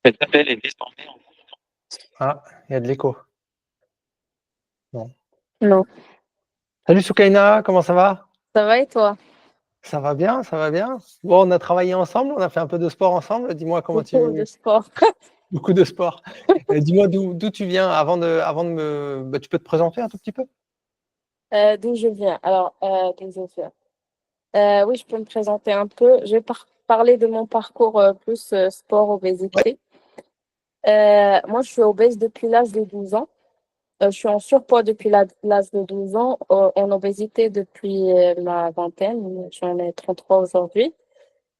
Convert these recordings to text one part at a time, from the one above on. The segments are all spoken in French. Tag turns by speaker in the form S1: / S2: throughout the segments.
S1: Cet appel est désormais en...
S2: Ah, il y a de l'écho. Non.
S3: Non,
S2: Salut Soukaina, comment ça va?
S3: ça va et toi?
S2: Ça va bien, ça va bien. Bon, on a travaillé ensemble, on a fait un peu de sport ensemble. Dis-moi comment
S3: Beaucoup de sport.
S2: Beaucoup de sport. Dis-moi d'où tu viens avant de me. Bah, tu peux te présenter un tout petit peu?
S3: D'où je viens? Alors, d'où je viens? Oui, je peux me présenter un peu. Je vais parler de mon parcours plus sport,
S2: Ouais.
S3: obésité. Moi, je suis obèse depuis l'âge de 12 ans. Je suis en surpoids depuis l'âge de 12 ans, en obésité depuis la vingtaine. J'en ai 33 aujourd'hui.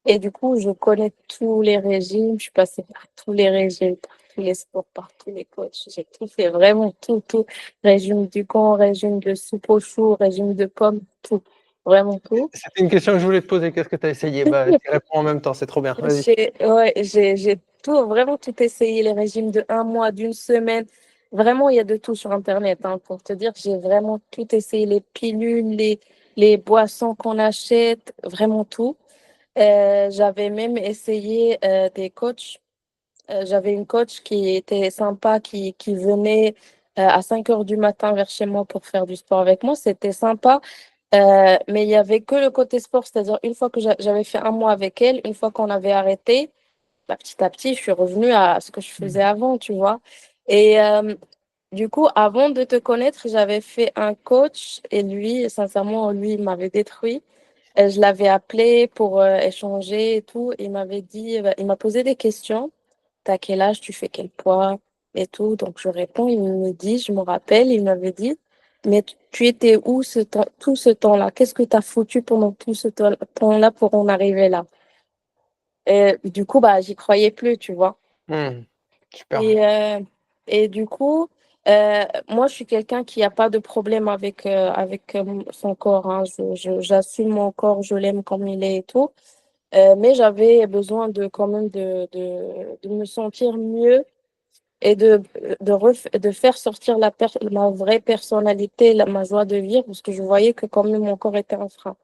S3: Et du coup, je connais tous les régimes. Je suis passée par tous les régimes, par tous les sports, par tous les coachs. J'ai tout fait, vraiment tout, tout. Régime du camp, régime de soupe aux choux, régime de pommes, tout. Vraiment tout.
S2: C'était une question que je voulais te poser. Qu'est-ce que tu as essayé? Bah, tu réponds en même temps, c'est trop bien. Vas-y.
S3: J'ai tout, vraiment tout essayé, les régimes de un mois, d'une semaine. Vraiment, il y a de tout sur Internet, hein, pour te dire, j'ai vraiment tout essayé, les pilules, les boissons qu'on achète, vraiment tout. J'avais même essayé des coachs. J'avais une coach qui était sympa, qui venait à 5 heures du matin vers chez moi pour faire du sport avec moi. C'était sympa, mais il y avait que le côté sport, c'est-à-dire une fois que j'avais fait un mois avec elle, une fois qu'on avait arrêté, bah, petit à petit, je suis revenue à ce que je faisais avant, tu vois. Et du coup, avant de te connaître, j'avais fait un coach et lui, sincèrement, lui, il m'avait détruit. Je l'avais appelé pour échanger et tout. Il m'avait dit, il m'a posé des questions. T'as quel âge, tu fais quel poids et tout. Donc je réponds, il me dit, je me rappelle, il m'avait dit, mais tu étais où tout ce temps-là? Qu'est-ce que tu as foutu pendant tout ce temps-là pour en arriver là? Et du coup, bah, j'y croyais plus, tu vois.
S2: Super.
S3: Et, et du coup, moi, je suis quelqu'un qui n'a pas de problème avec son corps, hein. J'assume mon corps, je l'aime comme il est et tout. Mais j'avais besoin de quand même de me sentir mieux et de faire sortir ma vraie personnalité, ma joie de vivre, parce que je voyais que quand même mon corps était un frein.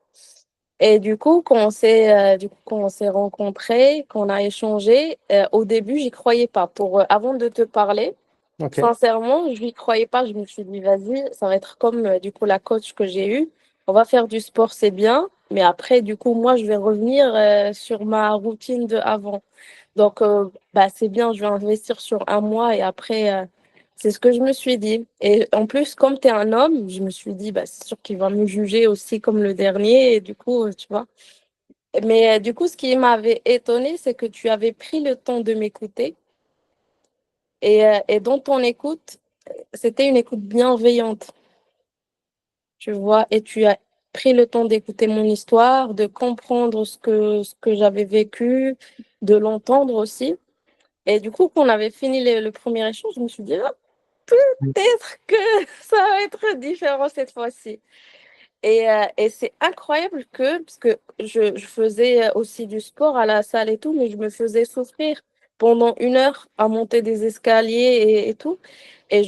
S3: Et du coup, quand on s'est rencontrés, qu'on a échangé, au début, j'y croyais pas. Avant de te parler,
S2: Ok.
S3: sincèrement, je n'y croyais pas. Je me suis dit, vas-y, ça va être comme du coup la coach que j'ai eue. On va faire du sport, c'est bien. Mais après, du coup, moi, je vais revenir sur ma routine de avant. Donc, bah, c'est bien, je vais investir sur un mois et après, c'est ce que je me suis dit. Et en plus, comme tu es un homme, je me suis dit, bah, c'est sûr qu'il va me juger aussi comme le dernier. Et du coup, tu vois. Mais du coup, ce qui m'avait étonnée, c'est que tu avais pris le temps de m'écouter. Et dans ton écoute, c'était une écoute bienveillante, tu vois. Et tu as pris le temps d'écouter mon histoire, de comprendre ce que j'avais vécu, de l'entendre aussi. Et du coup, quand on avait fini le premier échange, je me suis dit, ah, peut-être que ça va être différent cette fois-ci. Et c'est incroyable parce que je faisais aussi du sport à la salle et tout, mais je me faisais souffrir pendant 1 heure à monter des escaliers et tout. Et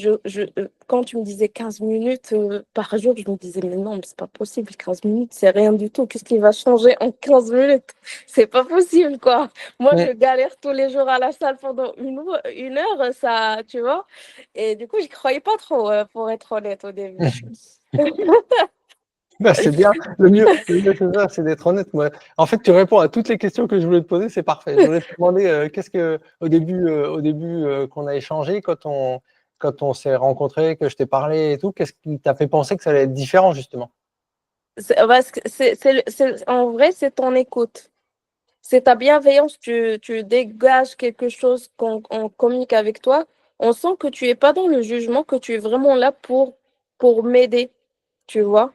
S3: quand tu me disais 15 minutes par jour, je me disais, mais non, mais c'est pas possible, 15 minutes, c'est rien du tout. Qu'est-ce qui va changer en 15 minutes? C'est pas possible, quoi. Moi, je galère tous les jours à la salle pendant 1 heure, ça, tu vois. Et du coup, je croyais pas trop, pour être honnête au début.
S2: Bah, c'est bien. Le mieux c'est ça, c'est d'être honnête. Moi. En fait, tu réponds à toutes les questions que je voulais te poser, c'est parfait. Je voulais te demander qu'est-ce que au début qu'on a échangé, quand on s'est rencontrés, que je t'ai parlé et tout, qu'est-ce qui t'a fait penser que ça allait être différent justement?
S3: Parce que en vrai, c'est ton écoute. C'est ta bienveillance. Tu dégages quelque chose quand on communique avec toi. On sent que tu es pas dans le jugement, que tu es vraiment là pour m'aider. Tu vois?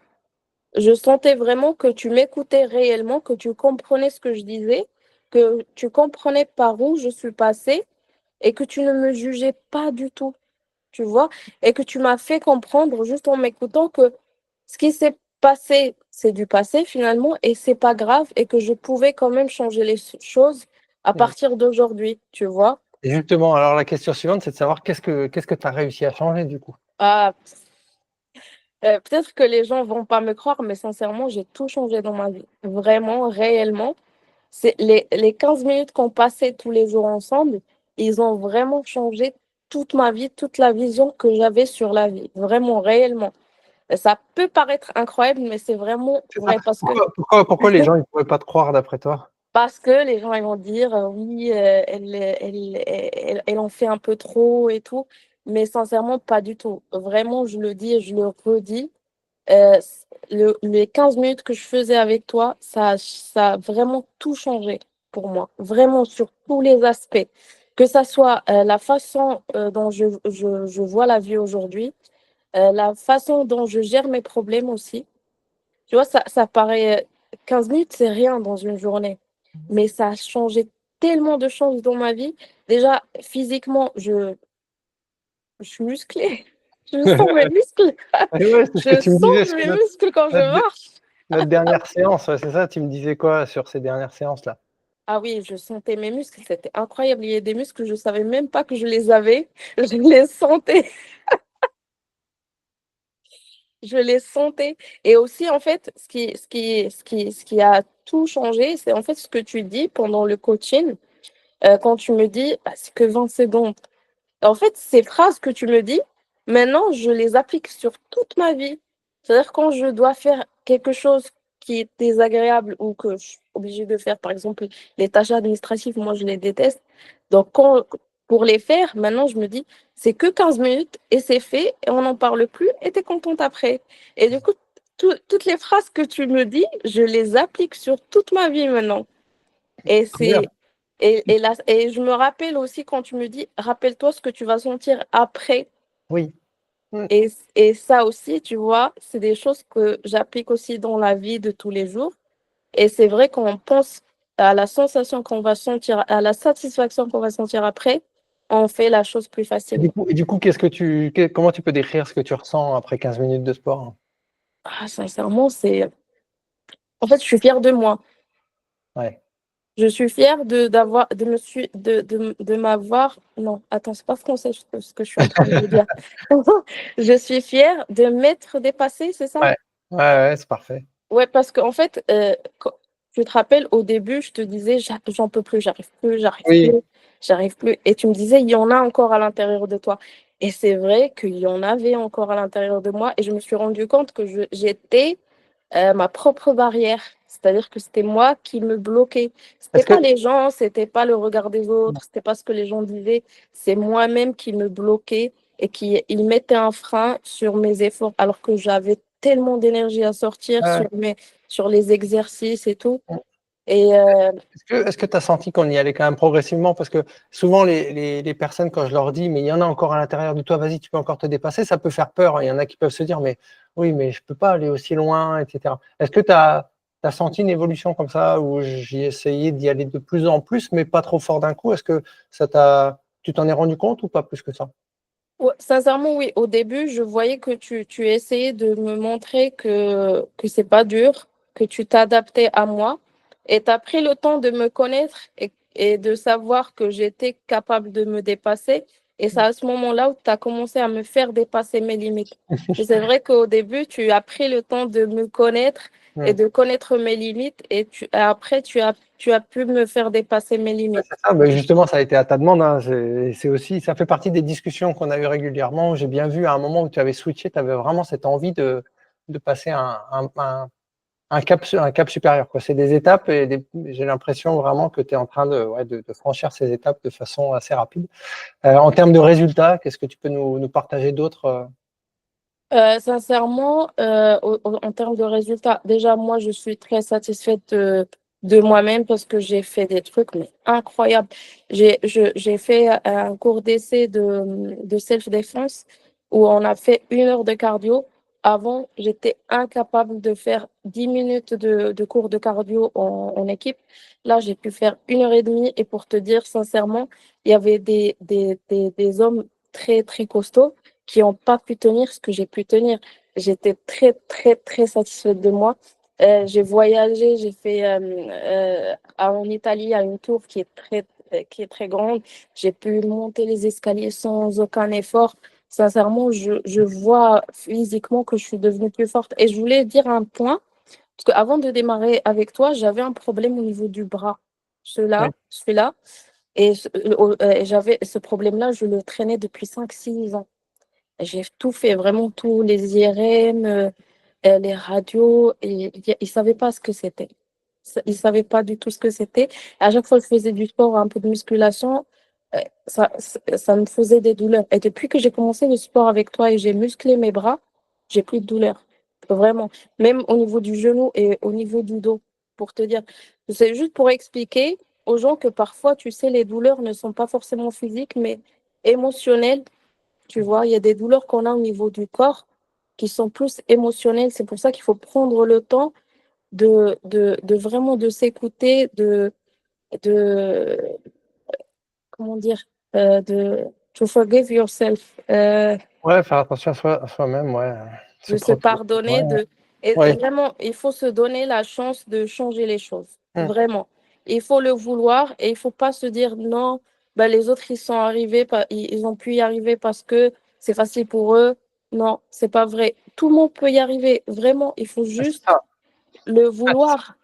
S3: Je sentais vraiment que tu m'écoutais réellement, que tu comprenais ce que je disais, que tu comprenais par où je suis passée et que tu ne me jugeais pas du tout. Tu vois, et que tu m'as fait comprendre juste en m'écoutant que ce qui s'est passé, c'est du passé finalement, et c'est pas grave, et que je pouvais quand même changer les choses à
S2: Mm.
S3: partir d'aujourd'hui, tu vois.
S2: Et justement, alors la question suivante, c'est de savoir qu'est-ce que tu as réussi à changer du coup?
S3: Ah, peut-être que les gens vont pas me croire, mais sincèrement, j'ai tout changé dans ma vie. Vraiment, réellement. C'est les 15 minutes qu'on passait tous les jours ensemble, ils ont vraiment changé toute ma vie, toute la vision que j'avais sur la vie, vraiment, réellement. Ça peut paraître incroyable, mais c'est vraiment
S2: C'est ça.
S3: vrai
S2: Pourquoi les gens ils pourraient pas te croire d'après toi?
S3: parce que les gens ils vont dire oui, elle en fait un peu trop et tout, mais sincèrement, pas du tout. Vraiment, je le dis et je le redis. Les 15 minutes que je faisais avec toi, ça a vraiment tout changé pour moi, vraiment sur tous les aspects. Que ça soit la façon dont je vois la vie aujourd'hui, la façon dont je gère mes problèmes aussi. Tu vois, ça paraît 15 minutes, c'est rien dans une journée, mais ça a changé tellement de choses dans ma vie. Déjà, physiquement, je suis musclée. Je sens mes muscles.
S2: Ouais, c'est ce que
S3: Je
S2: tu me
S3: sens
S2: disais sur
S3: mes muscles quand je
S2: notre dé
S3: marche.
S2: notre dernière séance, ouais, c'est ça? Tu me disais quoi sur ces dernières séances-là?
S3: Ah oui, je sentais mes muscles, c'était incroyable. Il y a des muscles, je ne savais même pas que je les avais. Je les sentais, je les sentais. Et aussi, en fait, ce qui a tout changé, c'est en fait ce que tu dis pendant le coaching, quand tu me dis, bah, c'est que 20 secondes. En fait, ces phrases que tu me dis, maintenant, je les applique sur toute ma vie. C'est-à-dire quand je dois faire quelque chose qui est désagréable ou que je suis obligée de faire, par exemple, les tâches administratives, moi, je les déteste. Donc, pour les faire, maintenant, je me dis, c'est que 15 minutes et c'est fait et on n'en parle plus et tu es contente après. Et du coup, toutes les phrases que tu me dis, je les applique sur toute ma vie maintenant. Et
S2: Très bien.
S3: c'est et je me rappelle aussi quand tu me dis, rappelle-toi ce que tu vas sentir après.
S2: Oui. Mmh.
S3: Et ça aussi, tu vois, c'est des choses que j'applique aussi dans la vie de tous les jours. Et c'est vrai qu'on pense à la sensation qu'on va sentir, à la satisfaction qu'on va sentir après, on fait la chose plus facilement.
S2: Et du coup, comment tu peux décrire ce que tu ressens après 15 minutes de sport?
S3: Ah, sincèrement, en fait, je suis fière de moi.
S2: Ouais.
S3: Je suis fière de m'avoir. Non, attends, c'est pas français ce que je suis en train de dire. Je suis fière de m'être dépassée, c'est ça?
S2: Ouais. Ouais, ouais, c'est parfait.
S3: Ouais, parce qu'en fait, tu te rappelles, au début, je te disais, j'en peux plus, j'arrive plus, j'arrive plus,
S2: Oui.
S3: j'arrive plus. Et tu me disais, il y en a encore à l'intérieur de toi. Et c'est vrai qu'il y en avait encore à l'intérieur de moi. Et je me suis rendu compte que j'étais ma propre barrière. C'est-à-dire que c'était moi qui me bloquais. C'était
S2: Est-ce que
S3: pas les gens, c'était pas le regard des autres, c'était pas ce que les gens disaient. C'est moi-même qui me bloquais et il mettait un frein sur mes efforts alors que j'avais tellement d'énergie à sortir
S2: ouais,
S3: sur les exercices et tout.
S2: ouais.
S3: Et
S2: Est-ce que tu as senti qu'on y allait quand même progressivement? Parce que souvent, les personnes, quand je leur dis, mais il y en a encore à l'intérieur de toi, vas-y, tu peux encore te dépasser, ça peut faire peur. Il y en a qui peuvent se dire, mais oui, mais je peux pas aller aussi loin, etc. Est-ce que tu as senti une évolution comme ça où j'ai essayé d'y aller de plus en plus, mais pas trop fort d'un coup? Est-ce que tu t'en es rendu compte ou pas plus que ça?
S3: ouais, sincèrement, oui, au début, je voyais que tu essayais de me montrer que c'est pas dur, que tu t'adaptais à moi. Et tu as pris le temps de me connaître et de savoir que j'étais capable de me dépasser. Et c'est à ce moment-là où tu as commencé à me faire dépasser mes limites. Et c'est vrai qu'au début, tu as pris le temps de me connaître et
S2: Hmm.
S3: de connaître mes limites. Et après, tu as pu me faire dépasser mes
S2: Ouais,
S3: limites.
S2: c'est ça. Ben, justement, ça a été à ta demande, hein. C'est aussi, ça fait partie des discussions qu'on a eues régulièrement. J'ai bien vu à un moment où tu avais switché, tu avais vraiment cette envie de passer un cap supérieur, quoi. C'est des étapes et j'ai l'impression vraiment que tu es en train ouais, de franchir ces étapes de façon assez rapide. En termes de résultats, qu'est-ce que tu peux nous partager d'autres?
S3: Sincèrement, en termes de résultats, déjà, moi, je suis très satisfaite de moi-même parce que j'ai fait des trucs mais incroyables. J'ai fait un cours d'essai de self-défense où on a fait 1 heure de cardio. Avant, j'étais incapable de faire 10 minutes de cours de cardio en équipe. Là, j'ai pu faire 1 heure et demie et pour te dire sincèrement, il y avait des hommes très, très costauds qui n'ont pas pu tenir ce que j'ai pu tenir. J'étais très, très, très satisfaite de moi. J'ai voyagé, j'ai fait en Italie à une tour qui est très grande. J'ai pu monter les escaliers sans aucun effort. Sincèrement, je vois physiquement que je suis devenue plus forte. Et je voulais dire un point, parce qu'avant de démarrer avec toi, j'avais un problème au niveau du bras.
S2: Oui.
S3: Celui-là. Et j'avais ce problème-là, je le traînais depuis 5 6 ans. J'ai tout fait, vraiment tous les IRM, les radios, et ils ne savaient pas ce que c'était. Ils ne savaient pas du tout ce que c'était. À chaque fois que je faisais du sport, un peu de musculation, ça me faisait des douleurs. Et depuis que j'ai commencé le sport avec toi et j'ai musclé mes bras, j'ai plus de douleurs. Vraiment. Même au niveau du genou et au niveau du dos, pour te dire. C'est juste pour expliquer aux gens que parfois, tu sais, les douleurs ne sont pas forcément physiques, mais émotionnelles. Tu vois, il y a des douleurs qu'on a au niveau du corps qui sont plus émotionnelles. C'est pour ça qu'il faut prendre le temps de vraiment de s'écouter, de comment dire, de to forgive yourself,
S2: Ouais, faire attention à soi-même, ouais. Se
S3: de se
S2: protéger.
S3: pardonner,
S2: Ouais,
S3: et
S2: ouais.
S3: vraiment, il faut se donner la chance de changer les choses.
S2: Mm.
S3: Vraiment. Il faut le vouloir et il faut pas se dire non, ben, les autres, ils sont arrivés, ils ont pu y arriver parce que c'est facile pour eux. Non, c'est pas vrai. Tout le monde peut y arriver. Vraiment, il faut
S2: C'est
S3: juste
S2: ça.
S3: le
S2: Ah,
S3: vouloir.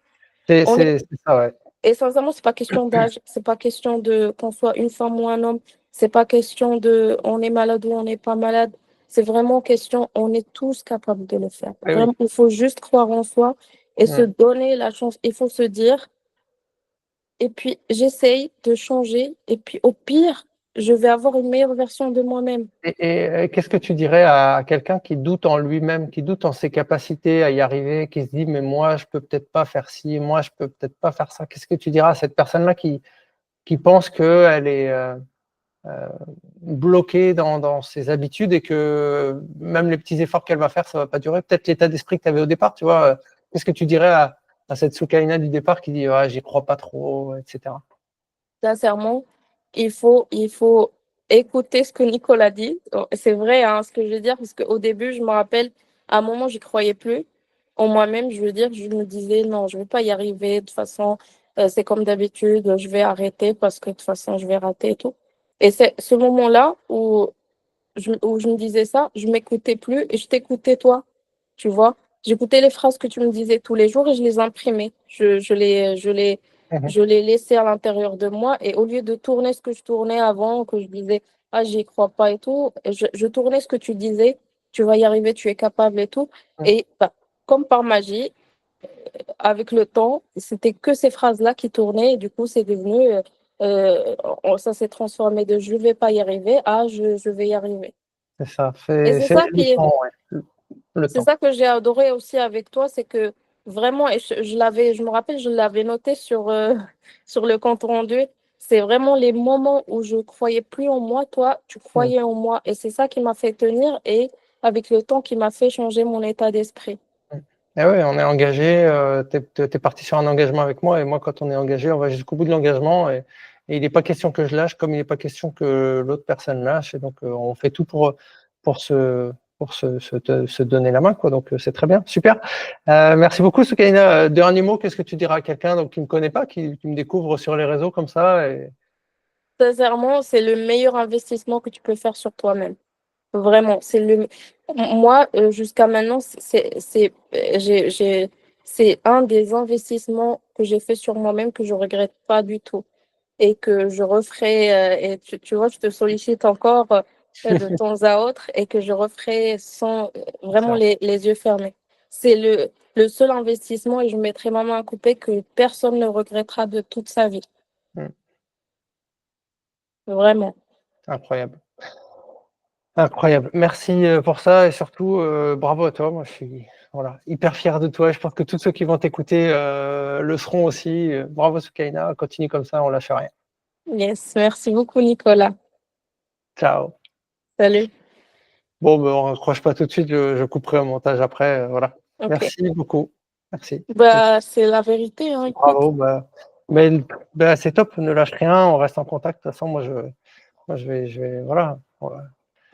S3: On est
S2: c'est ça, ouais.
S3: Et sincèrement, c'est pas question d'âge, c'est pas question de qu'on soit une femme ou un homme, c'est pas question de on est malade ou on n'est pas malade. C'est vraiment question, on est tous capables de le faire.
S2: Eh oui.
S3: Vraiment, il faut juste croire en soi et se
S2: Mm.
S3: donner la chance. Il faut se dire, et puis j'essaye de changer, et puis au pire, je vais avoir une meilleure version de moi-même.
S2: Qu'est-ce que tu dirais à quelqu'un qui doute en lui-même, qui doute en ses capacités à y arriver, qui se dit mais moi je peux peut-être pas faire ci, moi je peux peut-être pas faire ça. Qu'est-ce que tu diras à cette personne-là qui pense qu'elle est euh, bloquée dans ses habitudes et que même les petits efforts qu'elle va faire, ça va pas durer. Peut-être l'état d'esprit que tu avais au départ, tu vois. Qu'est-ce que tu dirais à cette Soukaina du départ qui dit ah, j'y crois pas trop, etc.
S3: Sincèrement, il faut écouter ce que Nicolas dit. C'est vrai, hein, ce que je veux dire, parce qu'au début, je me rappelle, à un moment, j'y croyais plus. En moi-même, je veux dire, je me disais, non, je ne vais pas y arriver. De toute façon, c'est comme d'habitude, je vais arrêter parce que de toute façon, je vais rater et tout. Et c'est ce moment-là où je me disais ça, je m'écoutais plus et je t'écoutais toi, tu vois. J'écoutais les phrases que tu me disais tous les jours et je les imprimais.
S2: Mhm.
S3: Je les laissais à l'intérieur de moi et au lieu de tourner ce que je tournais avant, que je disais, ah, j'y crois pas et tout, je tournais ce que tu disais, tu vas y arriver, tu es capable et tout. Et bah, comme par magie, avec le temps, c'était que ces phrases-là qui tournaient et du coup, c'est devenu, ça s'est transformé de je vais pas y arriver à je vais y arriver.
S2: C'est ça,
S3: Et c'est
S2: c'est
S3: ça
S2: le
S3: qui est,
S2: temps, ouais. Le
S3: c'est
S2: temps.
S3: ça que j'ai adoré aussi avec toi, c'est que vraiment, et je me rappelle, je l'avais noté sur, sur le compte rendu, c'est vraiment les moments où je croyais plus en moi, toi, tu
S2: Mm.
S3: croyais en moi. Et c'est ça qui m'a fait tenir et avec le temps qui m'a fait changer mon état d'esprit.
S2: Eh ouais, on est engagé, t'es parti sur un engagement avec moi, et moi, quand on est engagé, on va jusqu'au bout de l'engagement, et il n'est pas question que je lâche, comme il n'est pas question que l'autre personne lâche, et donc on fait tout pour se donner la main, quoi. Donc c'est très bien, super. Merci beaucoup, Soukaina. Dernier mot, qu'est-ce que tu diras à quelqu'un donc, qui ne me connaît pas, qui me découvre sur les réseaux comme ça
S3: Sincèrement, c'est le meilleur investissement que tu peux faire sur toi-même. Vraiment, moi, jusqu'à maintenant, c'est un des investissements que j'ai fait sur moi-même que je regrette pas du tout et que je referai, et tu vois, je te sollicite encore de temps à autre et que je referai sans vraiment
S2: ça.
S3: les yeux fermés. C'est le seul investissement et je mettrai ma main à couper que personne ne regrettera de toute sa vie.
S2: Mm.
S3: Vraiment.
S2: Incroyable. Incroyable. Merci pour ça et surtout bravo à toi. Moi, je suis voilà, hyper fier de toi. Je pense que tous ceux qui vont t'écouter le seront aussi. Bravo Soukaina, continue comme ça, on lâche rien.
S3: Yes, merci beaucoup, Nicolas.
S2: Ciao.
S3: Salut.
S2: Bon, ben, on ne raccroche pas tout de suite, je couperai au montage après. Voilà.
S3: Ok.
S2: Merci beaucoup. Merci.
S3: Bah, c'est la vérité, hein, écoute.
S2: Bravo. Mais, c'est top, ne lâche rien, on reste en contact. De toute façon, je vais voilà.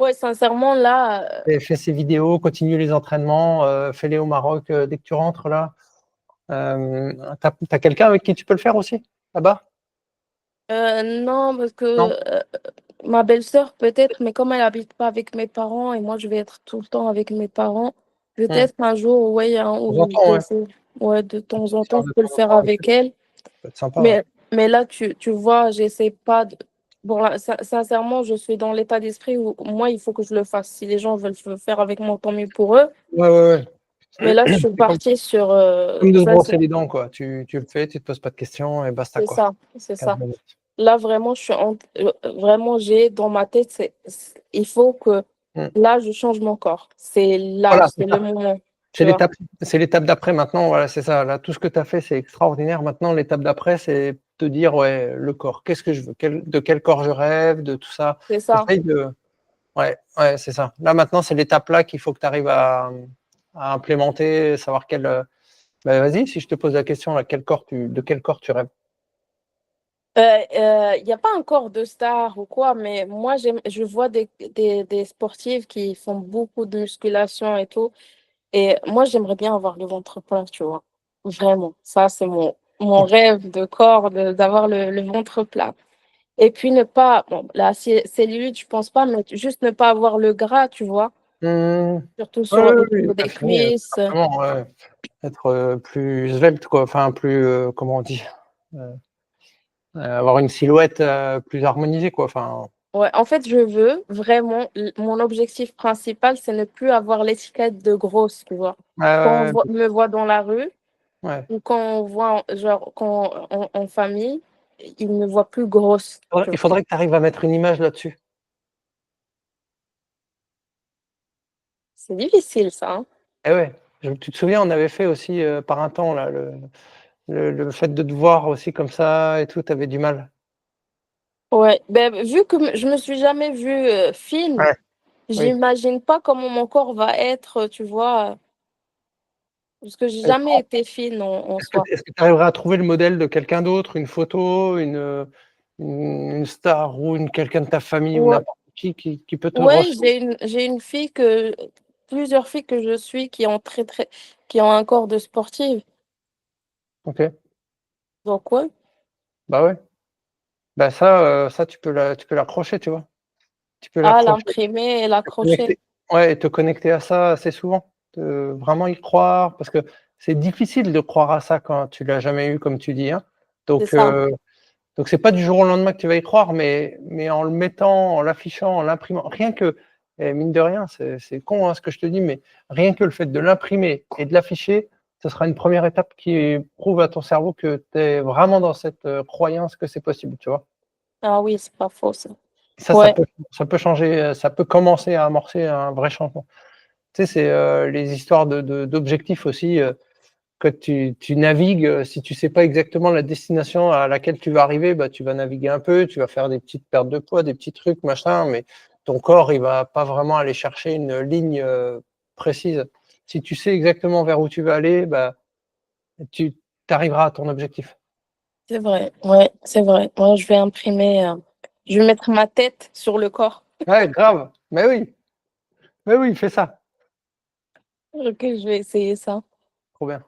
S3: Ouais, sincèrement, là,
S2: Fais ces vidéos, continue les entraînements, fais-les au Maroc dès que tu rentres là. T'as quelqu'un avec qui tu peux le faire aussi, là-bas?
S3: non, parce que
S2: Non?
S3: ma belle-sœur, peut-être, mais comme elle habite pas avec mes parents et moi, je vais être tout le temps avec mes parents,
S2: Hmm.
S3: peut-être un jour, ouais, un
S2: De temps en
S3: ou
S2: temps,
S3: deux
S2: ouais.
S3: jours, ouais, de temps en temps,
S2: Histoire
S3: je
S2: de
S3: peux
S2: temps
S3: le
S2: en
S3: faire
S2: temps avec eux,
S3: avec elle.
S2: ça peut être sympa.
S3: Mais là, tu vois, j'essaie pas de... Bon, là, sincèrement, je suis dans l'état d'esprit où moi, il faut que je le fasse. Si les gens veulent le faire avec moi, tant mieux pour eux.
S2: Ouais, ouais,
S3: Mais là, je
S2: ouais.
S3: suis
S2: C'est comme,
S3: partie sur...
S2: comme de se
S3: ça,
S2: brosser les dents, quoi. Tu le fais, tu te poses pas de questions et basta,
S3: c'est
S2: quoi.
S3: ça, c'est
S2: 15
S3: ça.
S2: minutes.
S3: Là, vraiment, vraiment, j'ai dans ma tête, il faut que
S2: Mm.
S3: là, je change mon corps. C'est
S2: Voilà,
S3: l'âge,
S2: c'est
S3: c'est le
S2: ça.
S3: moment,
S2: C'est
S3: tu vois.
S2: l'étape d'après maintenant, voilà, c'est ça. Là, tout ce que tu as fait, c'est extraordinaire. Maintenant, l'étape d'après, c'est te dire, ouais, le corps, qu'est-ce que je veux? De quel corps je rêve, de tout ça.
S3: C'est ça.
S2: Essaye de. Ouais, ouais, c'est ça. Là, maintenant, c'est l'étape là qu'il faut que tu arrives à implémenter, savoir quel. Bah, vas-y, si je te pose la question, là, de quel corps tu rêves?
S3: Il n'y a pas encore de star ou quoi, mais moi, je vois des sportives qui font beaucoup de musculation et tout. Et moi, j'aimerais bien avoir le ventre plat, tu vois. Vraiment. Ça, c'est mon rêve de corps, d'avoir le ventre plat. Et puis ne pas, bon, la cellulite, je pense pas, mais juste ne pas avoir le gras, tu vois.
S2: Mmh.
S3: Surtout
S2: Ouais, ouais,
S3: au
S2: oui,
S3: niveau des
S2: affiner, tout
S3: cuisses.
S2: simplement, ouais. Être plus svelte, quoi. Enfin, plus, comment on dit? Euh, avoir une silhouette plus harmonisée, quoi. Enfin,
S3: Ouais, en fait, je veux vraiment, mon objectif principal, c'est ne plus avoir l'étiquette de grosse, tu vois. Quand
S2: ouais,
S3: me voit dans la rue
S2: ouais.
S3: ou quand on voit, genre, quand en famille, il me voit plus grosse, tu
S2: Il
S3: vois.
S2: faudrait que tu arrives à mettre une image là-dessus.
S3: C'est difficile, ça, hein.
S2: Eh ouais. Tu te souviens, on avait fait aussi par un temps là, le fait de te voir aussi comme ça et tout, tu avais du mal.
S3: Ouais, ben, vu que je me suis jamais vue fine,
S2: Ouais. Oui.
S3: j'imagine pas comment mon corps va être, tu vois, parce que j'ai jamais été fine en soi.
S2: Est-ce que tu arriverais à trouver le modèle de quelqu'un d'autre, une photo, une star ou quelqu'un de ta famille ou
S3: Ouais,
S2: n'importe qui peut te
S3: ouais,
S2: ressembler?
S3: j'ai une fille plusieurs filles que je suis qui ont un corps de sportive.
S2: OK.
S3: Donc ouais.
S2: Bah ouais. Bah ça tu peux l'accrocher, tu vois? Tu peux
S3: Ah,
S2: l'accrocher,
S3: l'imprimer et
S2: te
S3: l'accrocher.
S2: connecter ouais et te connecter à ça assez souvent. Vraiment y croire parce que c'est difficile de croire à ça quand tu l'as jamais eu comme tu dis, hein.
S3: C'est
S2: Donc
S3: ça.
S2: heu, donc c'est pas du jour au lendemain que tu vas y croire, mais en le mettant, en l'affichant, en l'imprimant, rien que et mine de rien, c'est con, hein, ce que je te dis, mais rien que le fait de l'imprimer et de l'afficher, ce sera une première étape qui prouve à ton cerveau que tu es vraiment dans cette, croyance que c'est possible, tu vois?
S3: Ah oui, c'est pas faux ça.
S2: Ça,
S3: Ouais,
S2: ça peut changer, ça peut commencer à amorcer un vrai changement. Tu sais, c'est, les histoires d'objectifs aussi, quand tu navigues, si tu sais pas exactement la destination à laquelle tu vas arriver, bah, tu vas naviguer un peu, tu vas faire des petites pertes de poids, des petits trucs, machin, mais ton corps, il va pas vraiment aller chercher une ligne, précise. Si tu sais exactement vers où tu veux aller, bah, tu arriveras à ton objectif.
S3: c'est vrai. Ouais, c'est vrai. Moi, je vais imprimer, je vais mettre ma tête sur le corps.
S2: Ouais, grave, mais oui, fais ça,
S3: OK, je vais essayer ça.
S2: trop bien.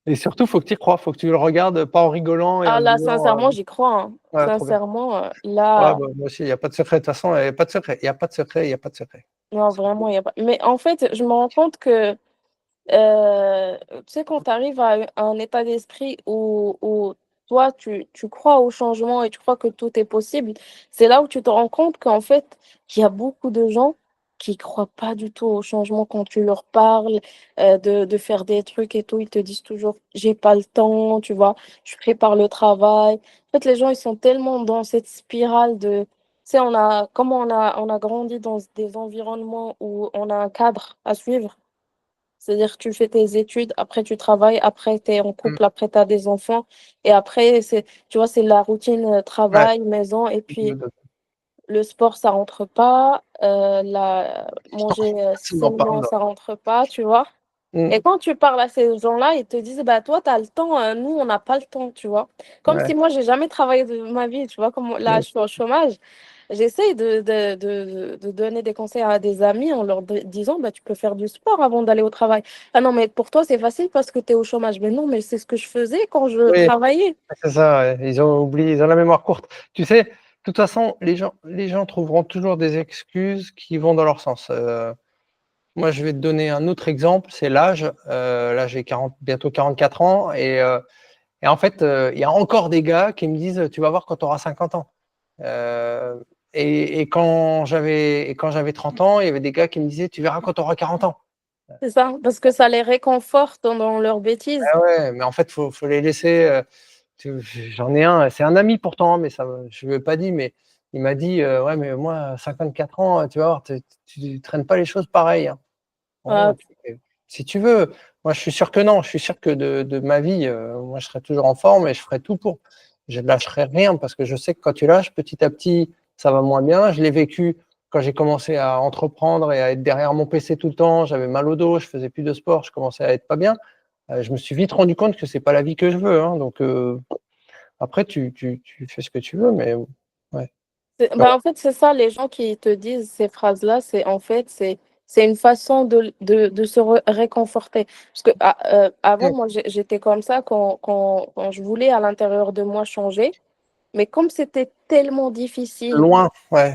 S2: Et surtout, faut que tu y crois, faut que tu le regardes pas en rigolant et en
S3: Ah là,
S2: disant,
S3: sincèrement, j'y crois, hein.
S2: ouais, trop bien.
S3: Sincèrement,
S2: Ouais,
S3: là,
S2: bah, moi aussi, il y a pas de secret, de toute façon, il y a pas de secret, il y a pas de secret, il y a pas de secret.
S3: non, vraiment, il y a pas mais en fait, je me rends compte que, tu sais, quand tu arrives à un état d'esprit où toi, tu crois au changement et tu crois que tout est possible, c'est là où tu te rends compte qu'en fait, il y a beaucoup de gens qui croient pas du tout au changement quand tu leur parles, de faire des trucs et tout. Ils te disent toujours: «J'ai pas le temps», tu vois? «Je prépare le travail». En fait, les gens, ils sont tellement dans cette spirale de tu sais, on a grandi dans des environnements où on a un cadre à suivre. C'est-à-dire que tu fais tes études, après tu travailles, après tu es en
S2: Mmh.
S3: couple, après tu as des enfants et après tu vois, c'est la routine,
S2: Ouais,
S3: travail, maison et puis
S2: de
S3: le sport ça rentre pas, la manger,
S2: absolument pas
S3: sainement
S2: dedans.
S3: ça rentre pas, tu vois?
S2: Mmh.
S3: Et quand tu parles à ces gens-là, ils te disent: «Bah, toi, tu as le temps, nous, on n'a pas le temps», tu vois? Comme
S2: Ouais.
S3: si moi, j'ai jamais travaillé de ma vie, tu vois? Comme là,
S2: Mmh.
S3: je suis au chômage, j'essaye de donner des conseils à des amis en leur disant: «Bah, tu peux faire du sport avant d'aller au travail». «Ah non, mais pour toi, c'est facile parce que tu es au chômage». «Mais non, mais c'est ce que je faisais quand je
S2: Oui,
S3: travaillais».
S2: c'est ça, ouais. Ils ont oublié, ils ont la mémoire courte. Tu sais, de toute façon, les gens trouveront toujours des excuses qui vont dans leur sens. Moi, je vais te donner un autre exemple, c'est l'âge. Là, j'ai 40 bientôt 44 ans Et en fait, il y a encore des gars qui me disent, tu vas voir quand tu auras 50 ans. Et quand j'avais 30 ans, il y avait des gars qui me disaient, tu verras quand tu auras 40 ans.
S3: C'est ça, parce que ça les réconforte dans leurs bêtises.
S2: Ah ouais, mais en fait, faut les laisser. J'en ai un, c'est un ami pourtant, mais ça, je ne lui ai pas dit, mais il m'a dit, ouais, mais moi, 54 ans, tu vas voir, tu traînes pas les choses pareilles, hein.
S3: Ah,
S2: Oh, si tu veux, moi, je suis sûr que non. Je suis sûr que de ma vie, moi, je serai toujours en forme et je ferai tout pour. Je ne lâcherai rien parce que je sais que quand tu lâches, petit à petit, ça va moins bien. Je l'ai vécu quand j'ai commencé à entreprendre et à être derrière mon PC tout le temps. J'avais mal au dos, je faisais plus de sport, je commençais à être pas bien. Je me suis vite rendu compte que c'est pas la vie que je veux, hein. Donc après, tu fais ce que tu veux, mais ouais.
S3: bah, en fait, c'est ça, les gens qui te disent ces phrases-là, c'est en fait, c'est une façon de se réconforter. Parce que avant, moi, j'étais comme ça quand je voulais à l'intérieur de moi changer, mais comme c'était tellement difficile.
S2: Loin, ouais.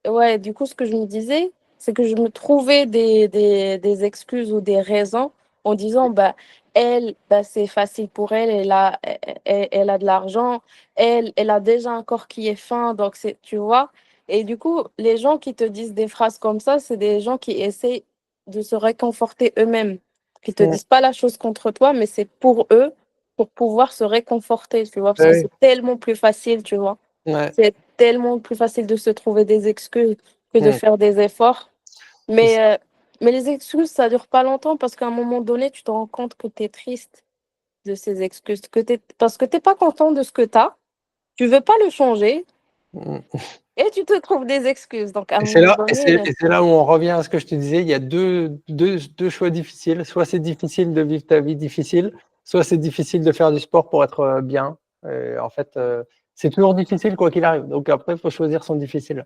S3: Ouais, du coup, ce que je me disais, c'est que je me trouvais des excuses ou des raisons en disant, bah, elle, bah, c'est facile pour elle, elle a de l'argent, elle a déjà un corps qui est fin, donc c'est, tu vois. Et du coup, les gens qui te disent des phrases comme ça, c'est des gens qui essaient de se réconforter eux-mêmes. Qui te
S2: Mm.
S3: disent pas la chose contre toi, mais c'est pour eux, pour pouvoir se réconforter, tu vois, parce que
S2: Ouais,
S3: c'est tellement plus facile, tu vois.
S2: ouais.
S3: C'est tellement plus facile de se trouver des excuses que de
S2: Mm.
S3: faire des efforts.
S2: C'est ça.
S3: Mais les excuses, ça dure pas longtemps parce qu'à un moment donné, tu te rends compte que tu es triste de ces excuses, parce que tu n'es pas content de ce que tu as, tu veux pas le changer
S2: Mm.
S3: et tu te trouves des excuses. Donc à un
S2: Et c'est
S3: moment
S2: là,
S3: donné,
S2: et c'est là où on revient à ce que je te disais. Il y a deux choix difficiles. Soit c'est difficile de vivre ta vie difficile, soit c'est difficile de faire du sport pour être bien. Et en fait, c'est toujours difficile quoi qu'il arrive. Donc après, il faut choisir son difficile.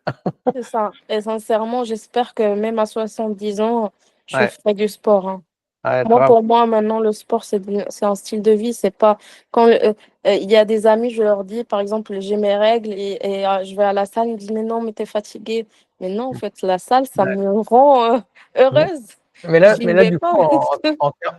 S3: c'est ça. Et sincèrement, j'espère que même à 70 ans, je
S2: Ouais,
S3: ferai du sport, hein.
S2: ouais,
S3: Moi,
S2: grave.
S3: pour moi, maintenant, le sport, c'est un style de vie. C'est pas quand il y a des amis, je leur dis, par exemple, j'ai mes règles et je vais à la salle, ils me disent, mais non, mais t'es fatiguée. Mais non, en fait, la salle, ça
S2: Ouais.
S3: me rend heureuse.
S2: Mais
S3: J'y
S2: là,
S3: vais
S2: du
S3: pas.
S2: coup,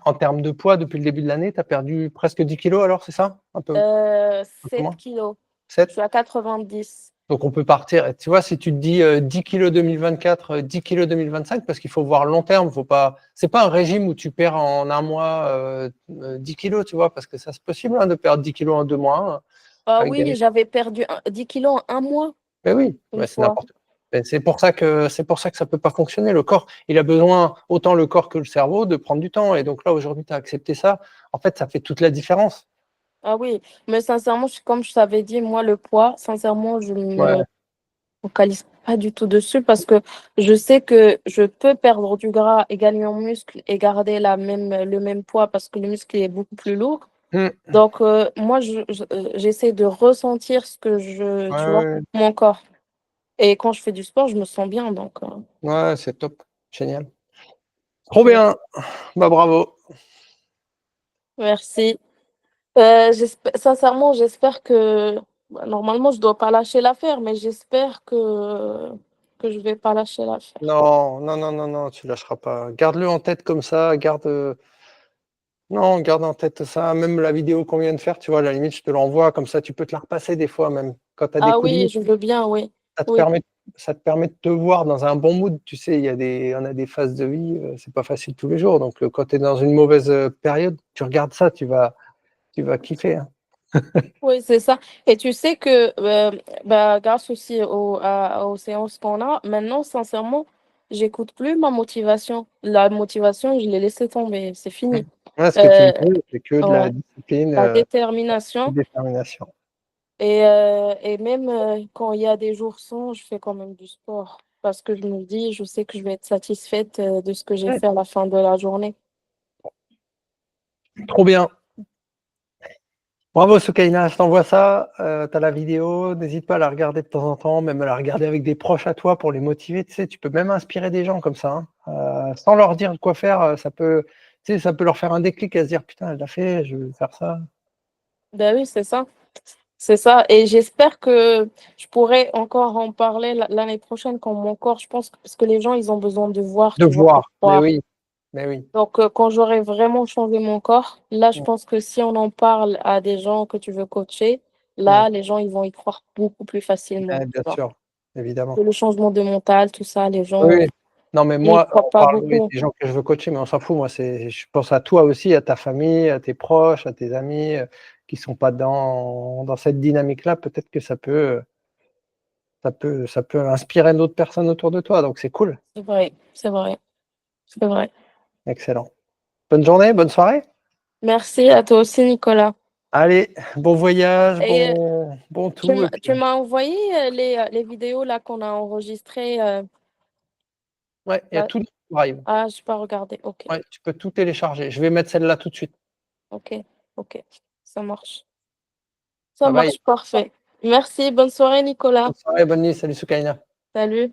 S2: en termes de poids, depuis le début de l'année, tu as perdu presque 10 kilos alors, c'est ça? Un peu
S3: 7
S2: moins?
S3: kilos. Je
S2: 7.
S3: suis à 90.
S2: Donc on peut partir, tu vois, si tu te dis 10 kilos 2024, 10 kilos 2025, parce qu'il faut voir long terme, faut pas, c'est pas un régime où tu perds en un mois 10 kilos, tu vois, parce que ça c'est possible hein, de perdre 10 kilos en 2 mois hein,
S3: Ah
S2: avec
S3: oui,
S2: des.
S3: j'avais perdu 10 kilos en un mois,
S2: Mais oui,
S3: une
S2: mais c'est
S3: fois.
S2: n'importe quoi. Mais c'est pour ça que ça peut pas fonctionner. Le corps, il a besoin, autant le corps que le cerveau, de prendre du temps. Et donc là, aujourd'hui, tu as accepté ça. En fait, ça fait toute la différence.
S3: Ah oui, mais sincèrement, comme je t'avais dit, moi, le poids, sincèrement, je me
S2: Ouais.
S3: focalise pas du tout dessus parce que je sais que je peux perdre du gras et gagner en muscle et garder le même poids parce que le muscle est beaucoup plus lourd.
S2: Hmm.
S3: Donc, moi, j'essaie de ressentir ce que tu vois,
S2: Ouais,
S3: mon corps. Et quand je fais du sport, je me sens bien. Donc,
S2: ouais, c'est top. Génial. Trop
S3: ouais.
S2: bien. Bah, bravo.
S3: Merci. Sincèrement, j'espère que, bah, normalement, je dois pas lâcher l'affaire, mais j'espère que je vais pas lâcher l'affaire.
S2: Non, non, non, non, non, tu lâcheras pas. Garde-le en tête comme ça, non, garde en tête ça. Même la vidéo qu'on vient de faire, tu vois, à la limite, je te l'envoie, comme ça, tu peux te la repasser des fois, même. Quand tu as des
S3: Ah
S2: coups de
S3: oui,
S2: mou,
S3: je veux bien, oui.
S2: ça te
S3: Oui.
S2: permet, ça te permet de te voir dans un bon mood. Tu sais, on a des phases de vie, c'est pas facile tous les jours. Donc, quand tu es dans une mauvaise période, tu regardes ça, tu vas kiffer, hein.
S3: Oui, c'est ça. Et tu sais que bah, grâce aussi aux séances qu'on a, maintenant, sincèrement, j'écoute plus ma motivation. La motivation, je l'ai laissé tomber, c'est fini.
S2: Ouais, ce que tu me
S3: Euh,
S2: dis, c'est que de la
S3: ouais,
S2: discipline,
S3: la
S2: de
S3: détermination.
S2: détermination.
S3: Et même quand il y a des jours sans, je fais quand même du sport. Parce que je me dis, je sais que je vais être satisfaite de ce que j'ai
S2: Ouais.
S3: fait à la fin de la journée.
S2: Trop bien. Bravo Soukaina, je t'envoie ça. Tu as la vidéo, n'hésite pas à la regarder de temps en temps, même à la regarder avec des proches à toi pour les motiver. Tu sais, tu peux même inspirer des gens comme ça, hein. Sans leur dire quoi faire, tu sais, ça peut leur faire un déclic à se dire putain, elle l'a fait, je veux faire ça.
S3: Ben oui, c'est ça. C'est ça. Et j'espère que je pourrai encore en parler l'année prochaine quand mon corps, je pense, parce que les gens, ils ont besoin de voir,
S2: De
S3: tu vois, pour
S2: voir, mais
S3: croire.
S2: oui. Mais oui.
S3: Donc, quand j'aurai vraiment changé mon corps, là, je
S2: Mmh,
S3: pense que si on en parle à des gens que tu veux coacher,
S2: mmh.
S3: là, les gens, ils vont y croire beaucoup plus facilement,
S2: Ouais,
S3: tu
S2: bien
S3: vois?
S2: sûr, évidemment.
S3: Que le changement de mental, tout ça, les
S2: Oui,
S3: gens,
S2: oui. Non, mais
S3: ils y
S2: moi,
S3: croient
S2: on
S3: pas
S2: parle des
S3: beaucoup.
S2: gens que je veux coacher, mais on s'en fout. Moi, je pense à toi aussi, à ta famille, à tes proches, à tes amis, qui sont pas dans cette dynamique-là. Peut-être que ça peut inspirer d'autres personnes autour de toi, donc c'est cool.
S3: C'est vrai, c'est vrai, c'est vrai.
S2: Excellent. Bonne journée, bonne soirée.
S3: Merci à toi aussi, Nicolas.
S2: Allez, bon voyage,
S3: Et
S2: bon tout et puis
S3: tu m'as envoyé les vidéos là qu'on a enregistrées
S2: ouais, il y a
S3: là.
S2: tout dans Drive.
S3: Ah, j'ai pas regardé. Ok,
S2: Ouais, tu peux tout télécharger. Je vais mettre celle-là tout de suite.
S3: ok, ok. Ça marche. Ça
S2: Bye bye.
S3: marche parfait. Merci. Bonne soirée, Nicolas.
S2: Bonne soirée, bonne nuit. Salut Soukaina.
S3: Salut.